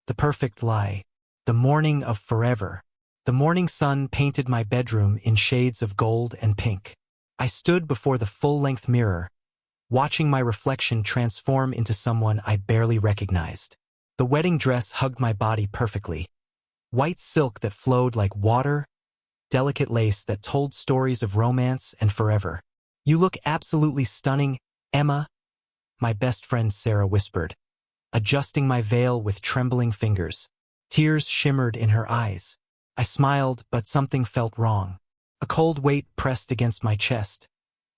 The perfect lie. The morning of forever. The morning sun painted my bedroom in shades of gold and pink. I stood before the full-length mirror, watching my reflection transform into someone I barely recognized. The wedding dress hugged my body perfectly. White silk that flowed like water, delicate lace that told stories of romance and forever. "You look absolutely stunning, Emma," my best friend Sarah whispered, adjusting my veil with trembling fingers. Tears shimmered in her eyes. I smiled, but something felt wrong. A cold weight pressed against my chest,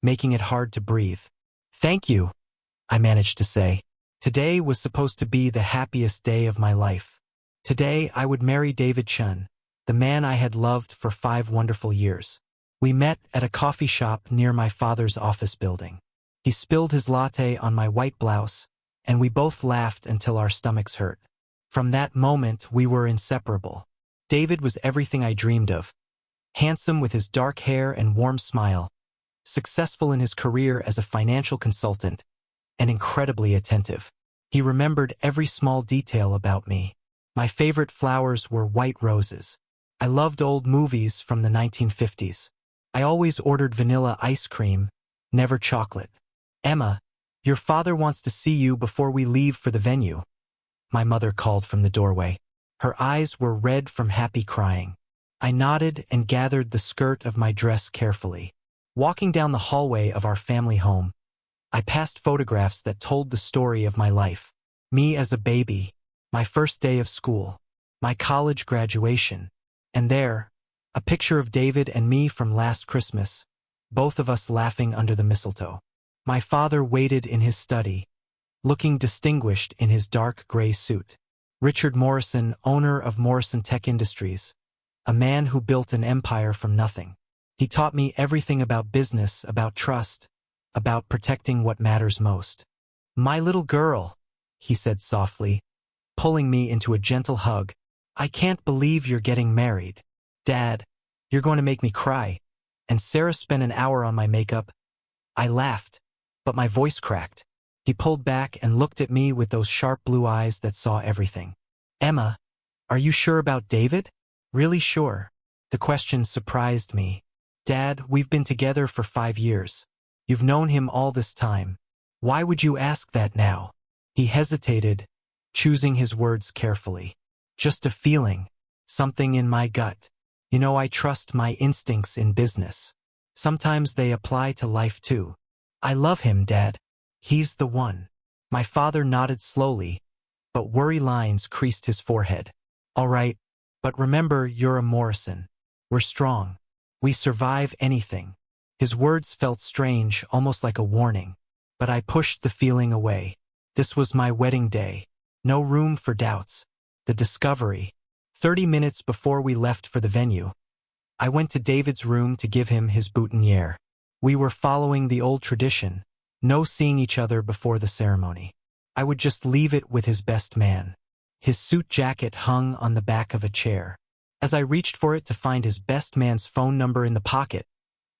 making it hard to breathe. "Thank you," I managed to say. Today was supposed to be the happiest day of my life. Today I would marry David Chun, the man I had loved for 5 wonderful years. We met at a coffee shop near my father's office building. He spilled his latte on my white blouse, and we both laughed until our stomachs hurt. From that moment, we were inseparable. David was everything I dreamed of. Handsome with his dark hair and warm smile, successful in his career as a financial consultant, and incredibly attentive. He remembered every small detail about me. My favorite flowers were white roses. I loved old movies from the 1950s. I always ordered vanilla ice cream, never chocolate. "Emma, your father wants to see you before we leave for the venue," my mother called from the doorway. Her eyes were red from happy crying. I nodded and gathered the skirt of my dress carefully. Walking down the hallway of our family home, I passed photographs that told the story of my life. Me as a baby, my first day of school, my college graduation, and there, a picture of David and me from last Christmas, both of us laughing under the mistletoe. My father waited in his study, looking distinguished in his dark gray suit. Richard Morrison, owner of Morrison Tech Industries, a man who built an empire from nothing. He taught me everything about business, about trust, about protecting what matters most. "My little girl," he said softly, pulling me into a gentle hug. "I can't believe you're getting married." "Dad, you're going to make me cry." And Sarah spent an hour on my makeup. I laughed, but my voice cracked. He pulled back and looked at me with those sharp blue eyes that saw everything. "Emma, are you sure about David?" "Really sure." The question surprised me. "Dad, we've been together for 5 years. You've known him all this time. Why would you ask that now?" He hesitated, choosing his words carefully. "Just a feeling, something in my gut. You know, I trust my instincts in business. Sometimes they apply to life too. I love him, Dad. He's the one." My father nodded slowly, but worry lines creased his forehead. "All right, but remember, you're a Morrison. We're strong. We survive anything." His words felt strange, almost like a warning, but I pushed the feeling away. This was my wedding day. No room for doubts. The discovery. 30 minutes before we left for the venue, I went to David's room to give him his boutonniere. We were following the old tradition, no seeing each other before the ceremony. I would just leave it with his best man. His suit jacket hung on the back of a chair. As I reached for it to find his best man's phone number in the pocket,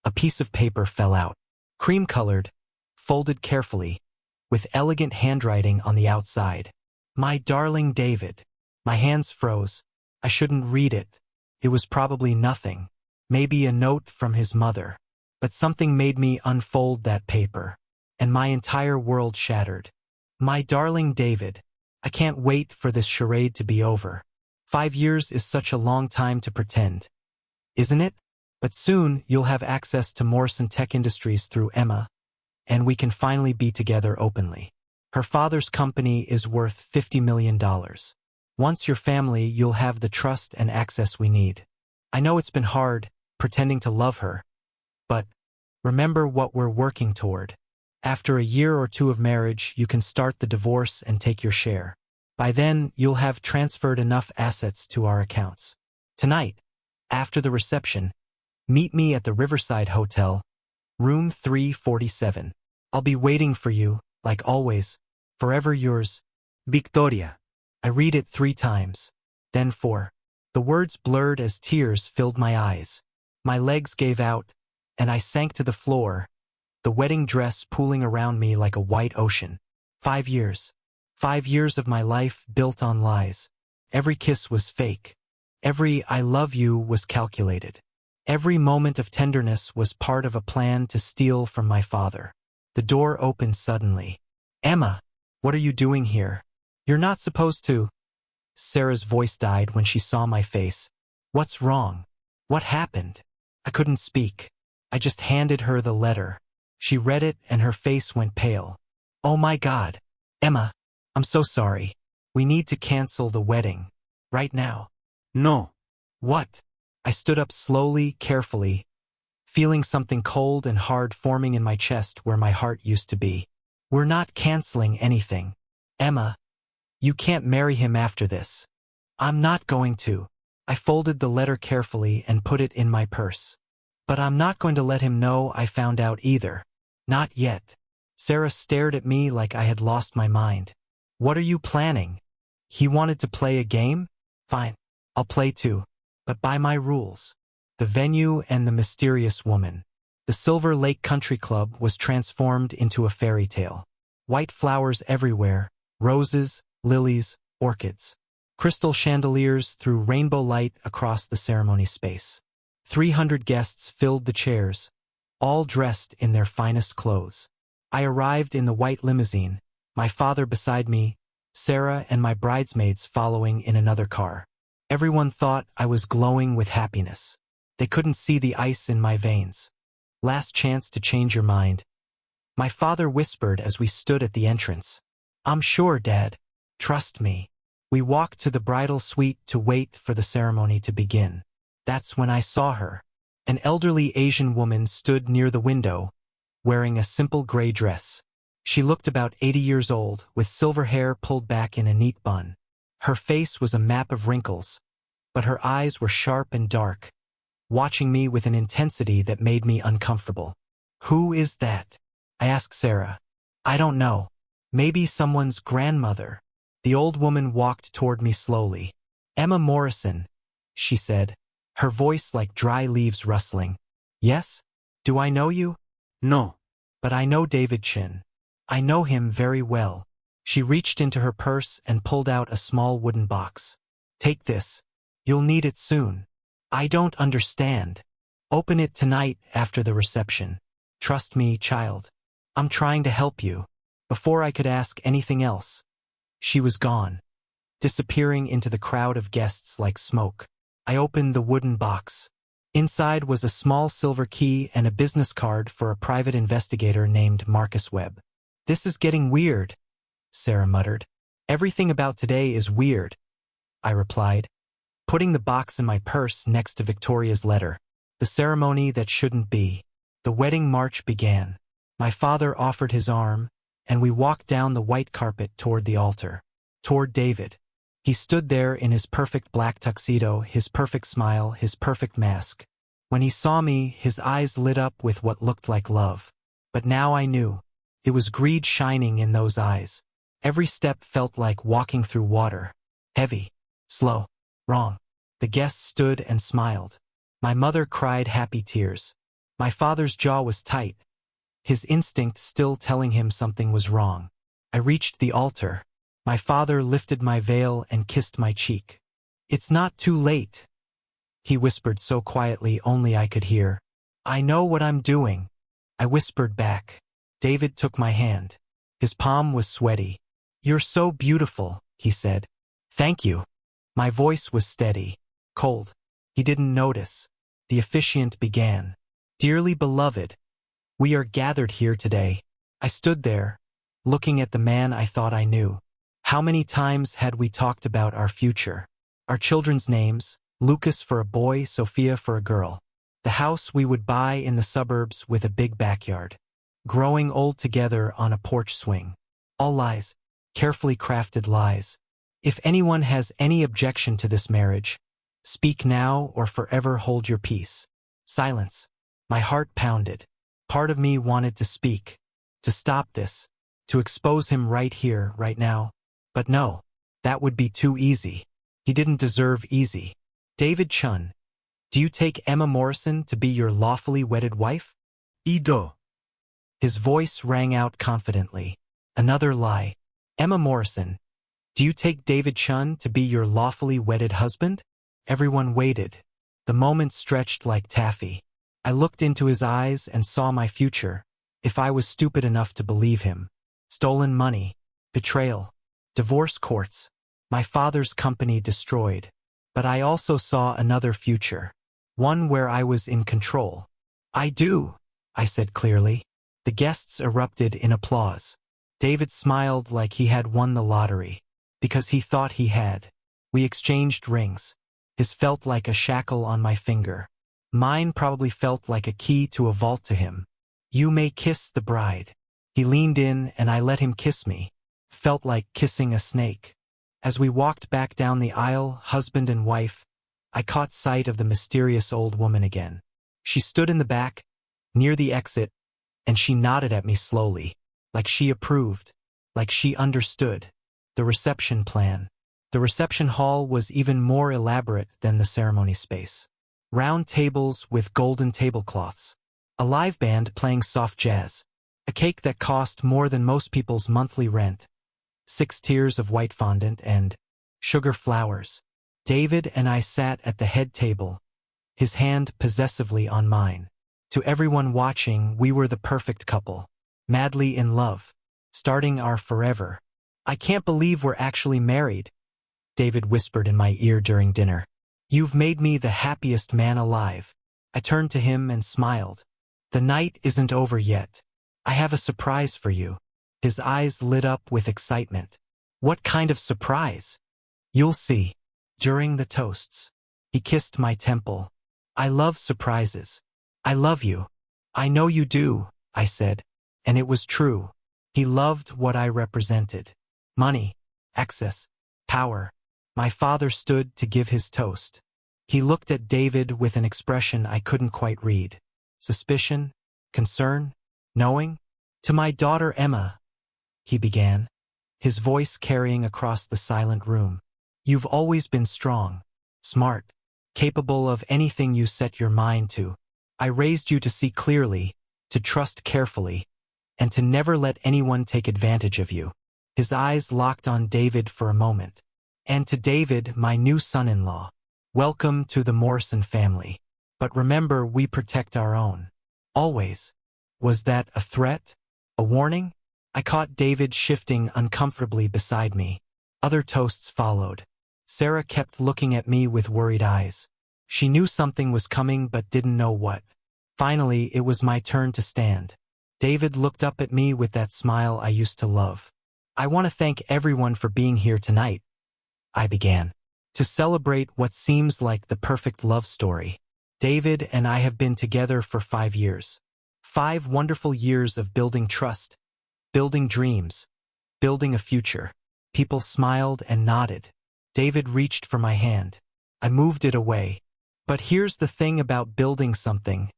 a piece of paper fell out. Cream-colored, folded carefully, with elegant handwriting on the outside. "My darling David." My hands froze. I shouldn't read it. It was probably nothing. Maybe a note from his mother. But something made me unfold that paper, and my entire world shattered. "My darling David, I can't wait for this charade to be over. 5 years is such a long time to pretend, isn't it? But soon you'll have access to Morrison Tech Industries through Emma, and we can finally be together openly. Her father's company is worth $50 million. Once you're family, you'll have the trust and access we need. I know it's been hard, pretending to love her, but remember what we're working toward. After a year or 2 of marriage, you can start the divorce and take your share. By then, you'll have transferred enough assets to our accounts. Tonight, after the reception, meet me at the Riverside Hotel, room 347. I'll be waiting for you, like always. Forever yours, Victoria. I read it 3 times, then 4. The words blurred as tears filled my eyes. My legs gave out, and I sank to the floor, the wedding dress pooling around me like a white ocean. 5 years. 5 years of my life built on lies. Every kiss was fake. Every "I love you" was calculated. Every moment of tenderness was part of a plan to steal from my father. The door opened suddenly. "Emma, what are you doing here? You're not supposed to." Sarah's voice died when she saw my face. "What's wrong? What happened?" I couldn't speak. I just handed her the letter. She read it and her face went pale. "Oh my God. Emma, I'm so sorry. We need to cancel the wedding. Right now." No. "What?" I stood up slowly, carefully, feeling something cold and hard forming in my chest where my heart used to be. "We're not canceling anything. Emma, you can't marry him after this." "I'm not going to." I folded the letter carefully and put it in my purse. "But I'm not going to let him know I found out either. Not yet." Sarah stared at me like I had lost my mind. "What are you planning? He wanted to play a game? Fine, I'll play too. But by my rules." The venue and the mysterious woman. The Silver Lake Country Club was transformed into a fairy tale. White flowers everywhere, roses, lilies, orchids. Crystal chandeliers threw rainbow light across the ceremony space. 300 guests filled the chairs, all dressed in their finest clothes. I arrived in the white limousine, my father beside me, Sarah and my bridesmaids following in another car. Everyone thought I was glowing with happiness. They couldn't see the ice in my veins. "Last chance to change your mind," my father whispered as we stood at the entrance. "I'm sure, Dad. Trust me." We walked to the bridal suite to wait for the ceremony to begin. That's when I saw her. An elderly Asian woman stood near the window, wearing a simple gray dress. She looked about 80 years old, with silver hair pulled back in a neat bun. Her face was a map of wrinkles, but her eyes were sharp and dark, watching me with an intensity that made me uncomfortable. "Who is that?" I asked Sarah. "I don't know. Maybe someone's grandmother." The old woman walked toward me slowly. "Emma Morrison," she said, her voice like dry leaves rustling. "Yes? Do I know you?" No. "But I know David Chin. I know him very well." She reached into her purse and pulled out a small wooden box. "Take this. You'll need it soon." "I don't understand." "Open it tonight after the reception. Trust me, child. I'm trying to help you." Before I could ask anything else, she was gone, disappearing into the crowd of guests like smoke. I opened the wooden box. Inside was a small silver key and a business card for a private investigator named Marcus Webb. "This is getting weird," Sarah muttered. "Everything about today is weird," I replied, putting the box in my purse next to Victoria's letter. The ceremony that shouldn't be. The wedding march began. My father offered his arm, and we walked down the white carpet toward the altar, toward David. He stood there in his perfect black tuxedo, his perfect smile, his perfect mask. When he saw me, his eyes lit up with what looked like love. But now I knew. It was greed shining in those eyes. Every step felt like walking through water. Heavy, slow, wrong. The guests stood and smiled. My mother cried happy tears. My father's jaw was tight, his instinct still telling him something was wrong. I reached the altar. My father lifted my veil and kissed my cheek. "It's not too late," he whispered so quietly only I could hear. "I know what I'm doing," I whispered back. David took my hand. His palm was sweaty. "You're so beautiful," he said. "Thank you." My voice was steady, cold. He didn't notice. The officiant began. "Dearly beloved, we are gathered here today." I stood there, looking at the man I thought I knew. How many times had we talked about our future? Our children's names, Lucas for a boy, Sophia for a girl. The house we would buy in the suburbs with a big backyard. Growing old together on a porch swing. All lies, carefully crafted lies. If anyone has any objection to this marriage, speak now or forever hold your peace. Silence. My heart pounded. Part of me wanted to speak, to stop this, to expose him right here, right now. But no, that would be too easy. He didn't deserve easy. "David Chun, do you take Emma Morrison to be your lawfully wedded wife?" Ido. His voice rang out confidently. Another lie. "Emma Morrison, Do you take David Chun to be your lawfully wedded husband? Everyone waited. The moment stretched like taffy. I looked into his eyes and saw my future, if I was stupid enough to believe him. Stolen money, betrayal, divorce courts, my father's company destroyed. But I also saw another future, one where I was in control. I do, I said clearly. The guests erupted in applause. David smiled like he had won the lottery, because he thought he had. We exchanged rings. His felt like a shackle on my finger. Mine probably felt like a key to a vault to him. You may kiss the bride. He leaned in and I let him kiss me. Felt like kissing a snake. As we walked back down the aisle, husband and wife, I caught sight of the mysterious old woman again. She stood in the back, near the exit, and she nodded at me slowly, like she approved, like she understood. The reception plan. The reception hall was even more elaborate than the ceremony space. Round tables with golden tablecloths. A live band playing soft jazz. A cake that cost more than most people's monthly rent. 6 tiers of white fondant and sugar flowers. David and I sat at the head table, his hand possessively on mine. To everyone watching, we were the perfect couple, madly in love, starting our forever. I can't believe we're actually married, David whispered in my ear during dinner. You've made me the happiest man alive. I turned to him and smiled. The night isn't over yet. I have a surprise for you. His eyes lit up with excitement. What kind of surprise? You'll see. During the toasts, he kissed my temple. I love surprises. I love you. I know you do, I said. And it was true. He loved what I represented. Money, access, power. My father stood to give his toast. He looked at David with an expression I couldn't quite read. Suspicion? Concern? Knowing? To my daughter Emma, he began, his voice carrying across the silent room. You've always been strong, smart, capable of anything you set your mind to. I raised you to see clearly, to trust carefully, and to never let anyone take advantage of you. His eyes locked on David for a moment. And to David, my new son-in-law. Welcome to the Morrison family. But remember, we protect our own. Always. Was that a threat? A warning? I caught David shifting uncomfortably beside me. Other toasts followed. Sarah kept looking at me with worried eyes. She knew something was coming but didn't know what. Finally, it was my turn to stand. David looked up at me with that smile I used to love. I want to thank everyone for being here tonight, I began, to celebrate what seems like the perfect love story. David and I have been together for 5 years. 5 wonderful years of building trust, building dreams, building a future. People smiled and nodded. David reached for my hand. I moved it away. But here's the thing about building something,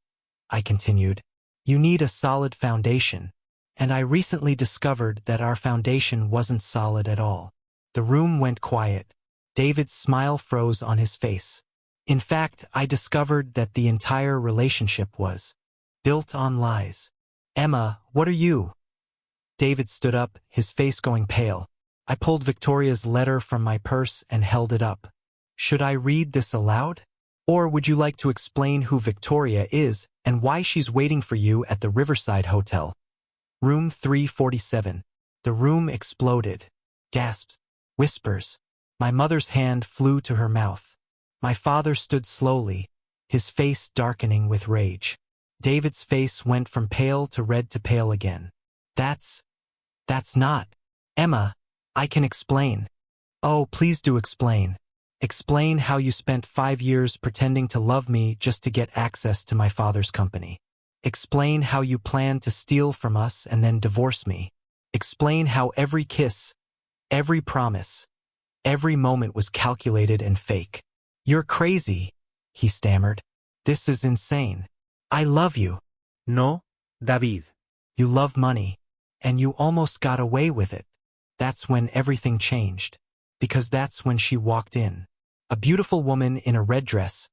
I continued. You need a solid foundation. And I recently discovered that our foundation wasn't solid at all. The room went quiet. David's smile froze on his face. In fact, I discovered that the entire relationship was built on lies. Emma, what are you? David stood up, his face going pale. I pulled Victoria's letter from my purse and held it up. Should I read this aloud? Or would you like to explain who Victoria is and why she's waiting for you at the Riverside Hotel? Room 347. The room exploded. Gasps. Whispers. My mother's hand flew to her mouth. My father stood slowly, his face darkening with rage. David's face went from pale to red to pale again. That's not. Emma, I can explain. Oh, please do explain. Explain how you spent 5 years pretending to love me just to get access to my father's company. Explain how you planned to steal from us and then divorce me. Explain how every kiss, every promise, every moment was calculated and fake. You're crazy, he stammered. This is insane. I love you. No, David. You love money, and you almost got away with it. That's when everything changed, because that's when she walked in. A beautiful woman in a red dress,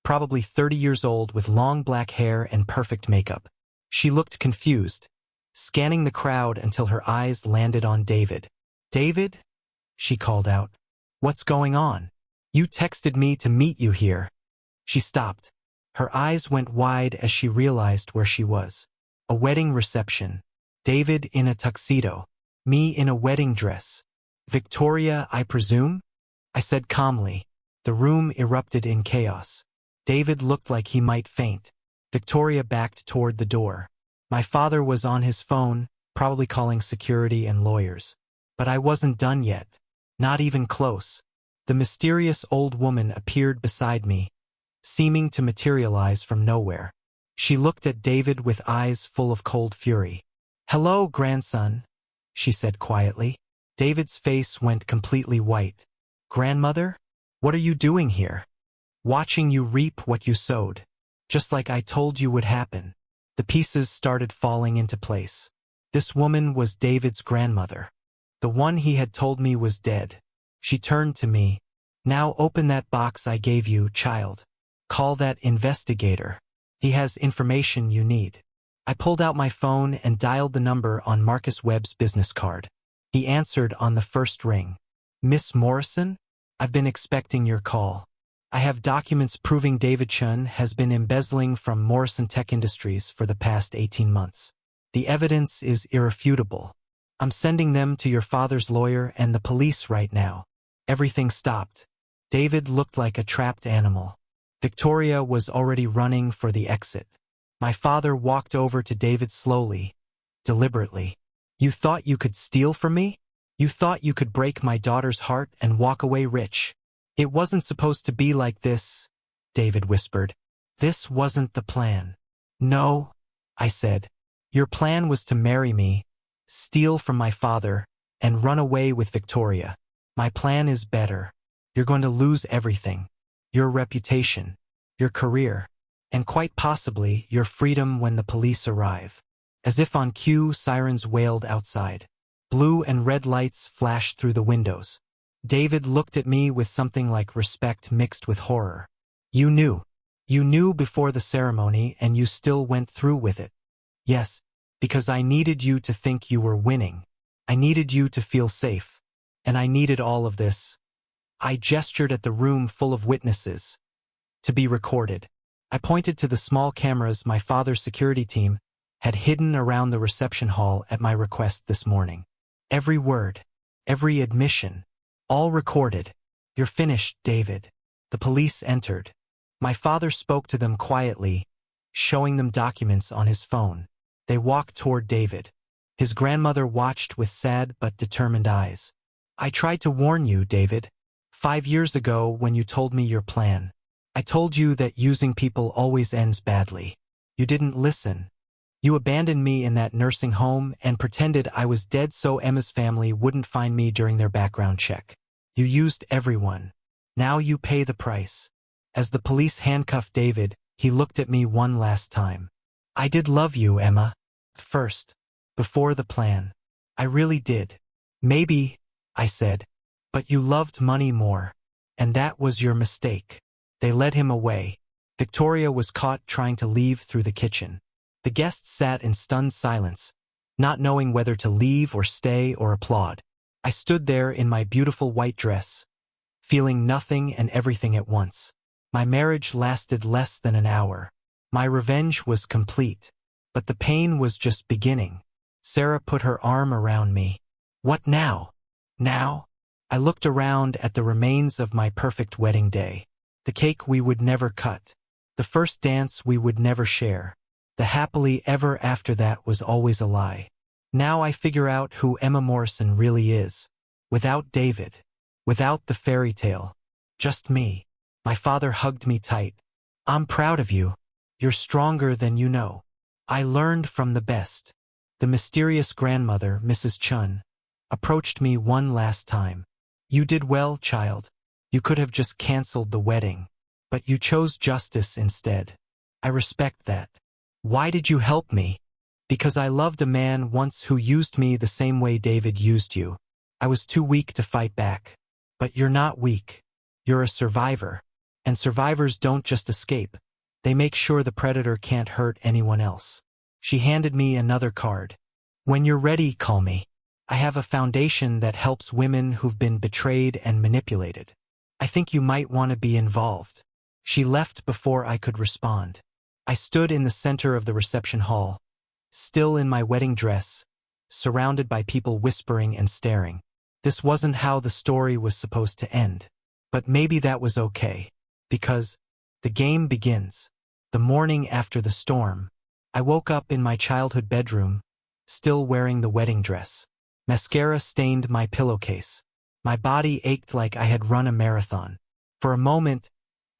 probably 30 years old with long black hair and perfect makeup. She looked confused, scanning the crowd until her eyes landed on David. David? she called out. What's going on? You texted me to meet you here. She stopped. Her eyes went wide as she realized where she was. A wedding reception. David in a tuxedo. Me in a wedding dress. Victoria, I presume? I said calmly. The room erupted in chaos. David looked like he might faint. Victoria backed toward the door. My father was on his phone, probably calling security and lawyers. But I wasn't done yet. Not even close. The mysterious old woman appeared beside me, seeming to materialize from nowhere. She looked at David with eyes full of cold fury. "Hello, grandson," she said quietly. David's face went completely white. "Grandmother? What are you doing here?" "Watching you reap what you sowed. Just like I told you would happen." The pieces started falling into place. This woman was David's grandmother. The one he had told me was dead. She turned to me. "Now open that box I gave you, child. Call that investigator. He has information you need." I pulled out my phone and dialed the number on Marcus Webb's business card. He answered on the first ring. "Miss Morrison? I've been expecting your call. I have documents proving David Chun has been embezzling from Morrison Tech Industries for the past 18 months. The evidence is irrefutable. I'm sending them to your father's lawyer and the police right now." Everything stopped. David looked like a trapped animal. Victoria was already running for the exit. My father walked over to David slowly, deliberately. "You thought you could steal from me? You thought you could break my daughter's heart and walk away rich? It wasn't supposed to be like this," David whispered. "This wasn't the plan." "No," I said. "Your plan was to marry me, steal from my father, and run away with Victoria. My plan is better. You're going to lose everything. Your reputation, your career, and quite possibly your freedom when the police arrive." As if on cue, sirens wailed outside. Blue and red lights flashed through the windows. David looked at me with something like respect mixed with horror. "You knew. You knew before the ceremony and you still went through with it." "Yes, because I needed you to think you were winning. I needed you to feel safe. And I needed all of this." I gestured at the room full of witnesses. "To be recorded." I pointed to the small cameras my father's security team had hidden around the reception hall at my request this morning. Every word, every admission, all recorded. "You're finished, David." The police entered. My father spoke to them quietly, showing them documents on his phone. They walked toward David. His grandmother watched with sad but determined eyes. "I tried to warn you, David. 5 years ago when you told me your plan. I told you that using people always ends badly. You didn't listen. You abandoned me in that nursing home and pretended I was dead so Emma's family wouldn't find me during their background check. You used everyone. Now you pay the price." As the police handcuffed David, he looked at me one last time. "I did love you, Emma. First. Before the plan. I really did." "Maybe," I said. "But you loved money more. And that was your mistake." They led him away. Victoria was caught trying to leave through the kitchen. The guests sat in stunned silence, not knowing whether to leave or stay or applaud. I stood there in my beautiful white dress, feeling nothing and everything at once. My marriage lasted less than an hour. My revenge was complete. But the pain was just beginning. Sarah put her arm around me. "What now?" "Now?" I looked around at the remains of my perfect wedding day. The cake we would never cut. The first dance we would never share. The happily ever after that was always a lie. Now I figure out who Emma Morrison really is. Without David. Without the fairy tale. Just me. My father hugged me tight. "I'm proud of you. You're stronger than you know." I learned from the best. The mysterious grandmother, Mrs. Chun, approached me one last time. "You did well, child. You could have just canceled the wedding. But you chose justice instead. I respect that." "Why did you help me?" "Because I loved a man once who used me the same way David used you. I was too weak to fight back." "But you're not weak. You're a survivor. And survivors don't just escape. They make sure the predator can't hurt anyone else." She handed me another card. "When you're ready, call me." I have a foundation that helps women who've been betrayed and manipulated. I think you might want to be involved." She left before I could respond. I stood in the center of the reception hall, still in my wedding dress, surrounded by people whispering and staring. This wasn't how the story was supposed to end. But maybe that was okay, because the game begins. The morning after the storm, I woke up in my childhood bedroom, still wearing the wedding dress. Mascara stained my pillowcase. My body ached like I had run a marathon. For a moment,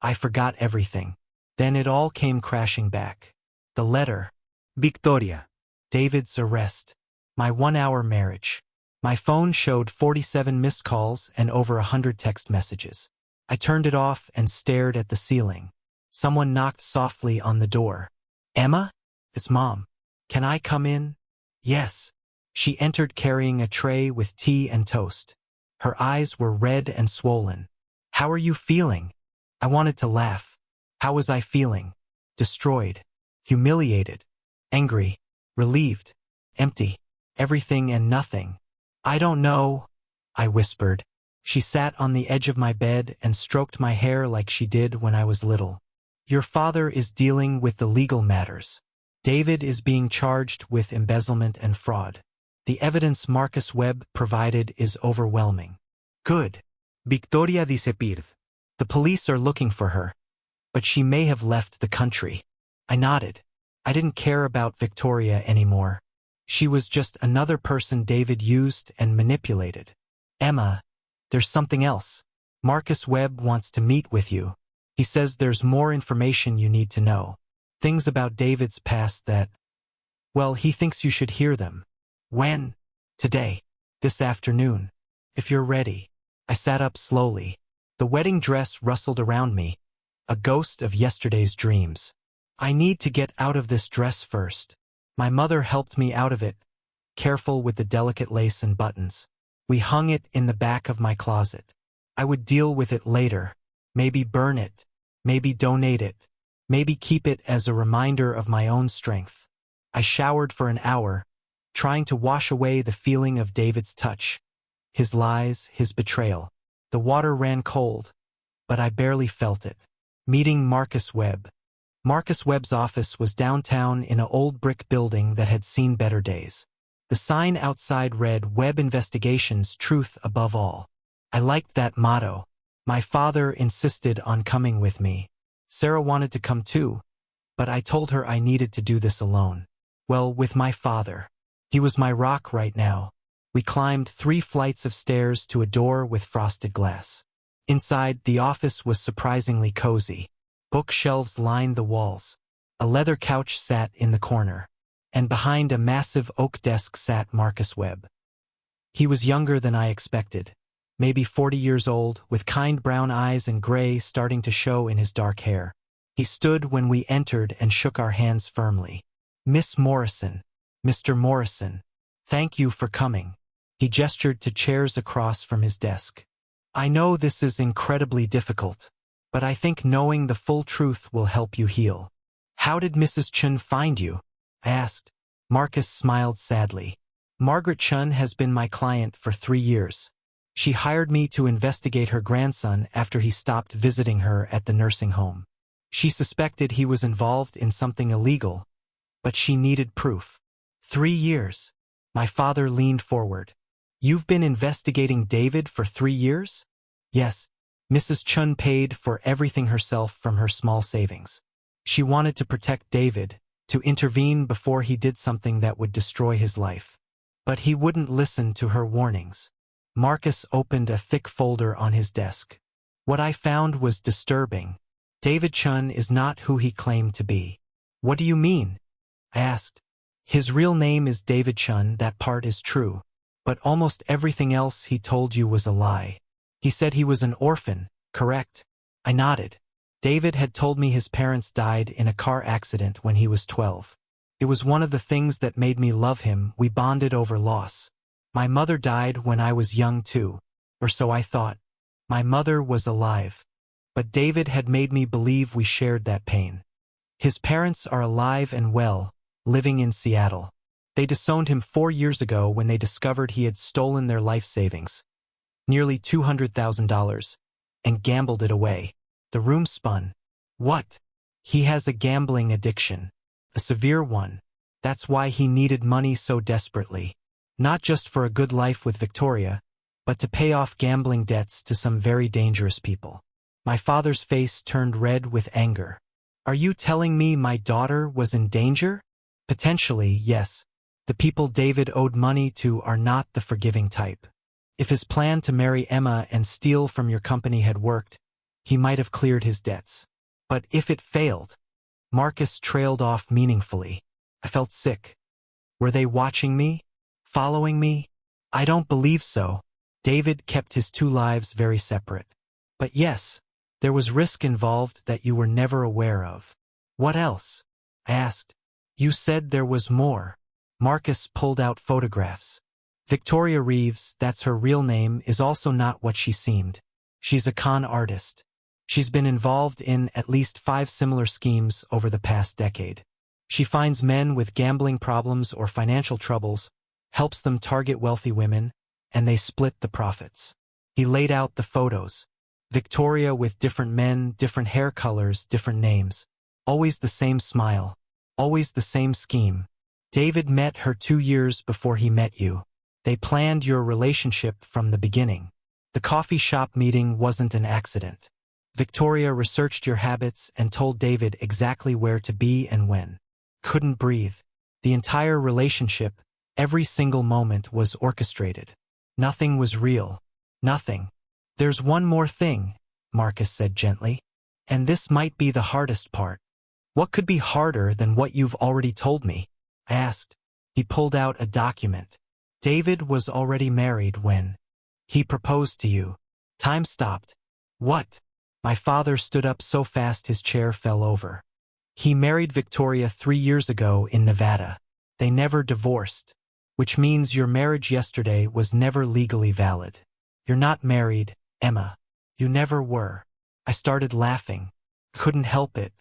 I forgot everything. Then it all came crashing back. The letter. Victoria. David's arrest. My 1-hour marriage. My phone showed 47 missed calls and over 100 text messages. I turned it off and stared at the ceiling. Someone knocked softly on the door. "Emma? It's Mom. Can I come in?" "Yes." She entered carrying a tray with tea and toast. Her eyes were red and swollen. "How are you feeling?" I wanted to laugh. How was I feeling? Destroyed. Humiliated. Angry. Relieved. Empty. Everything and nothing. "I don't know," I whispered. She sat on the edge of my bed and stroked my hair like she did when I was little. "Your father is dealing with the legal matters. David is being charged with embezzlement and fraud. The evidence Marcus Webb provided is overwhelming." "Good." Victoria disappeared. "The police are looking for her, but she may have left the country." I nodded. I didn't care about Victoria anymore. She was just another person David used and manipulated. "Emma, there's something else. Marcus Webb wants to meet with you. He says there's more information you need to know. Things about David's past that, well, he thinks you should hear them." "When?" "Today. This afternoon. If you're ready." I sat up slowly. The wedding dress rustled around me, a ghost of yesterday's dreams. "I need to get out of this dress first." My mother helped me out of it, careful with the delicate lace and buttons. We hung it in the back of my closet. I would deal with it later. Maybe burn it. Maybe donate it. Maybe keep it as a reminder of my own strength. I showered for an hour, trying to wash away the feeling of David's touch, his lies, his betrayal. The water ran cold, but I barely felt it. Meeting Marcus Webb. Marcus Webb's office was downtown in an old brick building that had seen better days. The sign outside read, "Webb Investigations, Truth Above All." I liked that motto. My father insisted on coming with me. Sarah wanted to come too, but I told her I needed to do this alone. Well, with my father. He was my rock right now. We climbed 3 flights of stairs to a door with frosted glass. Inside, the office was surprisingly cozy. Bookshelves lined the walls. A leather couch sat in the corner. And behind a massive oak desk sat Marcus Webb. He was younger than I expected. Maybe 40 years old, with kind brown eyes and gray starting to show in his dark hair. He stood when we entered and shook our hands firmly. "Miss Morrison, Mr. Morrison, thank you for coming." He gestured to chairs across from his desk. "I know this is incredibly difficult, but I think knowing the full truth will help you heal." "How did Mrs. Chun find you?" I asked. Marcus smiled sadly. "Margaret Chun has been my client for 3 years. She hired me to investigate her grandson after he stopped visiting her at the nursing home. She suspected he was involved in something illegal, but she needed proof." 3 years. My father leaned forward. "You've been investigating David for 3 years?" "Yes." Mrs. Chun paid for everything herself from her small savings. She wanted to protect David, to intervene before he did something that would destroy his life. But he wouldn't listen to her warnings. Marcus opened a thick folder on his desk. What I found was disturbing. David Chun is not who he claimed to be. "What do you mean?" I asked. "His real name is David Chun, that part is true. But almost everything else he told you was a lie. He said he was an orphan, correct?" I nodded. David had told me his parents died in a car accident when he was 12. It was one of the things that made me love him. We bonded over loss. My mother died when I was young too, or so I thought. My mother was alive. But David had made me believe we shared that pain. His parents are alive and well, living in Seattle. They disowned him 4 years ago when they discovered he had stolen their life savings, nearly $200,000, and gambled it away. The room spun. What? He has a gambling addiction. A severe one. That's why he needed money so desperately. Not just for a good life with Victoria, but to pay off gambling debts to some very dangerous people. My father's face turned red with anger. Are you telling me my daughter was in danger? Potentially, yes. The people David owed money to are not the forgiving type. If his plan to marry Emma and steal from your company had worked, he might have cleared his debts. But if it failed, Marcus trailed off meaningfully. I felt sick. Were they watching me? Following me? I don't believe so. David kept his two lives very separate. But yes, there was risk involved that you were never aware of. What else? I asked. You said there was more. Marcus pulled out photographs. Victoria Reeves, that's her real name, is also not what she seemed. She's a con artist. She's been involved in at least 5 similar schemes over the past decade. She finds men with gambling problems or financial troubles, helps them target wealthy women, and they split the profits. He laid out the photos. Victoria with different men, different hair colors, different names. Always the same smile. Always the same scheme. David met her 2 years before he met you. They planned your relationship from the beginning. The coffee shop meeting wasn't an accident. Victoria researched your habits and told David exactly where to be and when. Couldn't breathe. The entire relationship, every single moment was orchestrated. Nothing was real. Nothing. There's one more thing, Marcus said gently. And this might be the hardest part. What could be harder than what you've already told me? I asked. He pulled out a document. David was already married when he proposed to you. Time stopped. What? My father stood up so fast his chair fell over. He married Victoria 3 years ago in Nevada. They never divorced, which means your marriage yesterday was never legally valid. You're not married, Emma. You never were. I started laughing. Couldn't help it.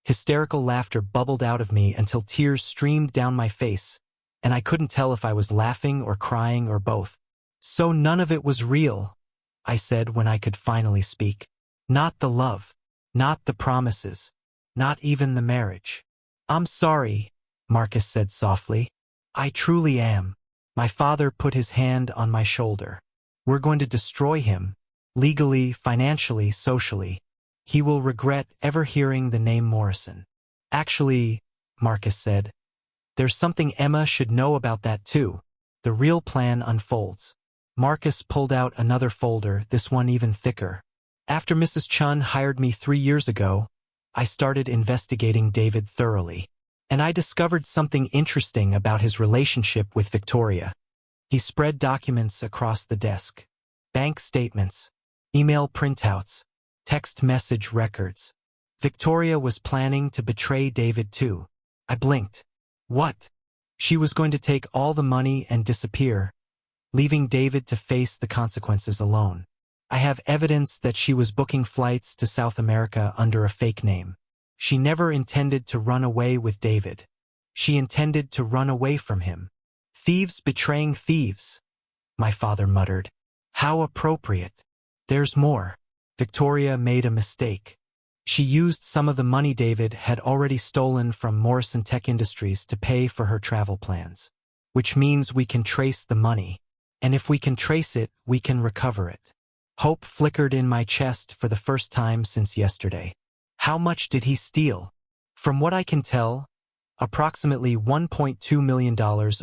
Hysterical laughter bubbled out of me until tears streamed down my face, and I couldn't tell if I was laughing or crying or both. So none of it was real, I said when I could finally speak. Not the love. Not the promises. Not even the marriage. I'm sorry, Marcus said softly. I truly am. My father put his hand on my shoulder. We're going to destroy him. Legally, financially, socially. He will regret ever hearing the name Morrison. Actually, Marcus said, there's something Emma should know about that too. The real plan unfolds. Marcus pulled out another folder, this one even thicker. After Mrs. Chun hired me 3 years ago, I started investigating David thoroughly. And I discovered something interesting about his relationship with Victoria. He spread documents across the desk. Bank statements, email printouts, text message records. Victoria was planning to betray David too. I blinked. What? She was going to take all the money and disappear, leaving David to face the consequences alone. I have evidence that she was booking flights to South America under a fake name. She never intended to run away with David. She intended to run away from him. Thieves betraying thieves, my father muttered. How appropriate. There's more. Victoria made a mistake. She used some of the money David had already stolen from Morrison Tech Industries to pay for her travel plans. Which means we can trace the money. And if we can trace it, we can recover it. Hope flickered in my chest for the first time since yesterday. How much did he steal? From what I can tell, approximately $1.2 million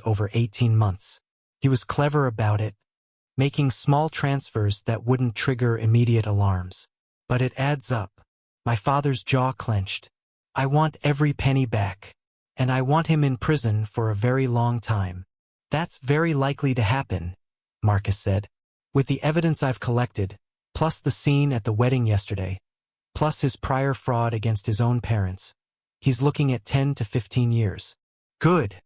over 18 months. He was clever about it, making small transfers that wouldn't trigger immediate alarms. But it adds up. My father's jaw clenched. I want every penny back. And I want him in prison for a very long time. That's very likely to happen, Marcus said. With the evidence I've collected, plus the scene at the wedding yesterday, plus his prior fraud against his own parents, he's looking at 10 to 15 years. Good,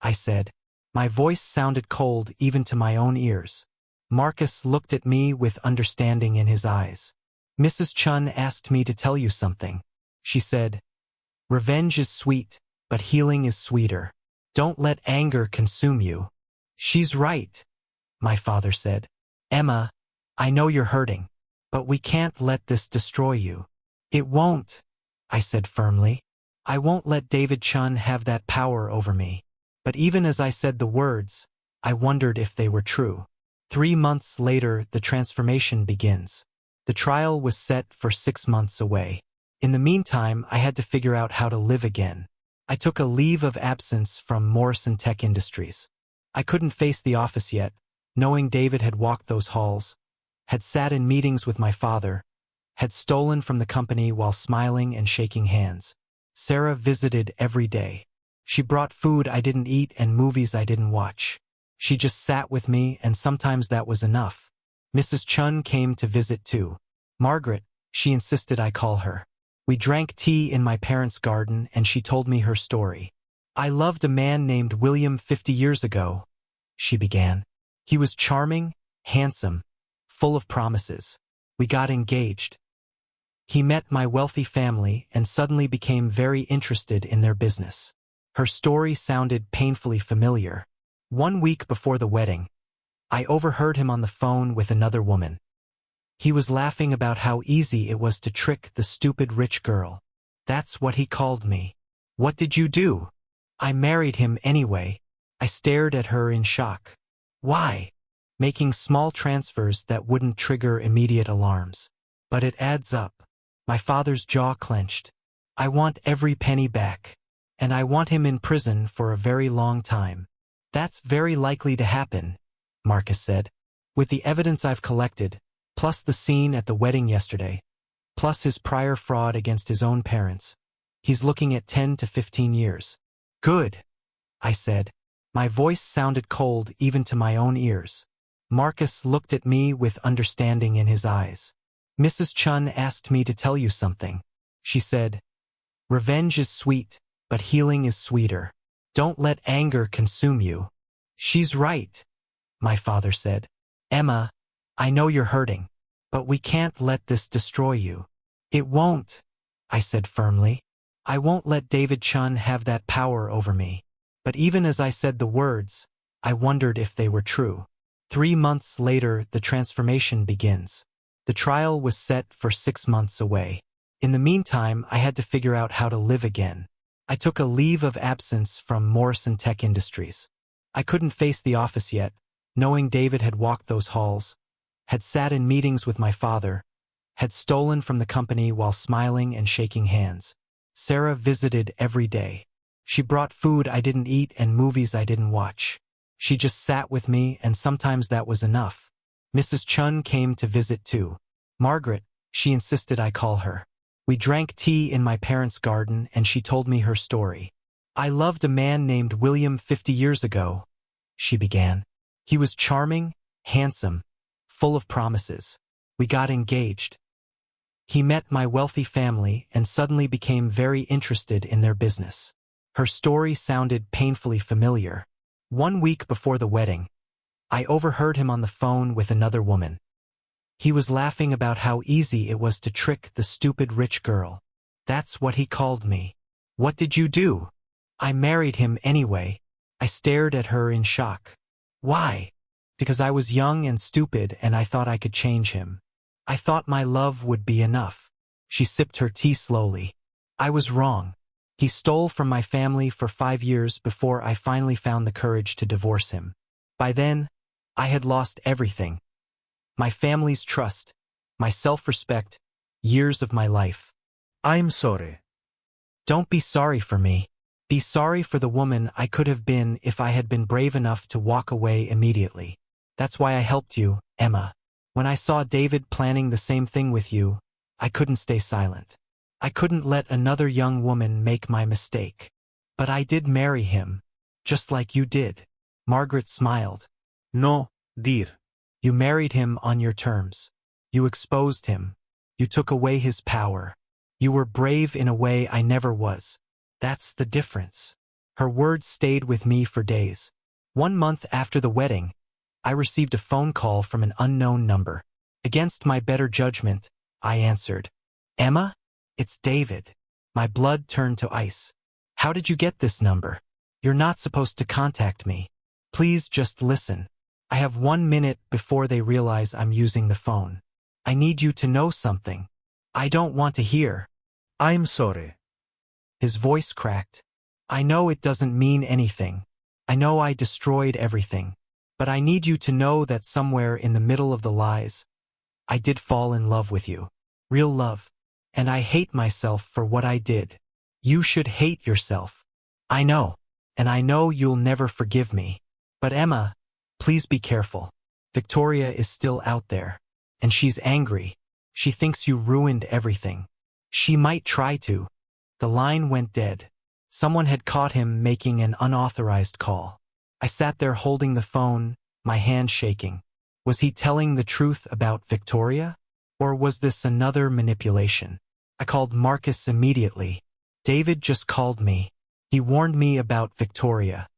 I said. My voice sounded cold even to my own ears. Marcus looked at me with understanding in his eyes. Mrs. Chun asked me to tell you something. She said, revenge is sweet, but healing is sweeter. Don't let anger consume you. She's right, my father said. Emma, I know you're hurting, but we can't let this destroy you. It won't, I said firmly. I won't let David Chun have that power over me. But even as I said the words, I wondered if they were true. 3 months later, the transformation begins. The trial was set for 6 months away. In the meantime, I had to figure out how to live again. I took a leave of absence from Morrison Tech Industries. I couldn't face the office yet, knowing David had walked those halls, had sat in meetings with my father, had stolen from the company while smiling and shaking hands. Sarah visited every day. She brought food I didn't eat and movies I didn't watch. She just sat with me, and sometimes that was enough. Mrs. Chun came to visit too. Margaret, she insisted I call her. We drank tea in my parents' garden, and she told me her story. I loved a man named William 50 years ago, she began. He was charming, handsome, full of promises. We got engaged. He met my wealthy family and suddenly became very interested in their business. Her story sounded painfully familiar. 1 week before the wedding, I overheard him on the phone with another woman. He was laughing about how easy it was to trick the stupid rich girl. That's what he called me. What did you do? I married him anyway. I stared at her in shock. Why? Making small transfers that wouldn't trigger immediate alarms. But it adds up. My father's jaw clenched. I want every penny back. And I want him in prison for a very long time. That's very likely to happen, Marcus said. With the evidence I've collected, plus the scene at the wedding yesterday, plus his prior fraud against his own parents, he's looking at 10 to 15 years. Good, I said. My voice sounded cold even to my own ears. Marcus looked at me with understanding in his eyes. Mrs. Chun asked me to tell you something. She said, revenge is sweet, but healing is sweeter. Don't let anger consume you. She's right, my father said. Emma, I know you're hurting, but we can't let this destroy you. It won't, I said firmly. I won't let David Chun have that power over me. But even as I said the words, I wondered if they were true. 3 months later, the transformation begins. The trial was set for 6 months away. In the meantime, I had to figure out how to live again. I took a leave of absence from Morrison Tech Industries. I couldn't face the office yet, knowing David had walked those halls, had sat in meetings with my father, had stolen from the company while smiling and shaking hands. Sarah visited every day. She brought food I didn't eat and movies I didn't watch. She just sat with me, and sometimes that was enough. Mrs. Chun came to visit too. Margaret, she insisted I call her. We drank tea in my parents' garden, and she told me her story. I loved a man named William 50 years ago, she began. He was charming, handsome, full of promises. We got engaged. He met my wealthy family and suddenly became very interested in their business. Her story sounded painfully familiar. 1 week before the wedding, I overheard him on the phone with another woman. He was laughing about how easy it was to trick the stupid rich girl. That's what he called me. What did you do? I married him anyway. I stared at her in shock. Why? Because I was young and stupid and I thought I could change him. I thought my love would be enough. She sipped her tea slowly. I was wrong. He stole from my family for 5 years before I finally found the courage to divorce him. By then, I had lost everything. My family's trust, my self-respect, years of my life. I'm sorry. Don't be sorry for me. Be sorry for the woman I could have been if I had been brave enough to walk away immediately. That's why I helped you, Emma. When I saw David planning the same thing with you, I couldn't stay silent. I couldn't let another young woman make my mistake. But I did marry him, just like you did. Margaret smiled. No, dear. You married him on your terms. You exposed him. You took away his power. You were brave in a way I never was. That's the difference. Her words stayed with me for days. 1 month after the wedding, I received a phone call from an unknown number. Against my better judgment, I answered. Emma? It's David. My blood turned to ice. How did you get this number? You're not supposed to contact me. Please just listen. I have 1 minute before they realize I'm using the phone. I need you to know something. I don't want to hear. I'm sorry. His voice cracked. I know it doesn't mean anything. I know I destroyed everything. But I need you to know that somewhere in the middle of the lies, I did fall in love with you. Real love. And I hate myself for what I did. You should hate yourself. I know. And I know you'll never forgive me. But Emma, please be careful. Victoria is still out there. And she's angry. She thinks you ruined everything. She might try to. The line went dead. Someone had caught him making an unauthorized call. I sat there holding the phone, my hand shaking. Was he telling the truth about Victoria? Or was this another manipulation? I called Marcus immediately. David just called me. He warned me about Victoria.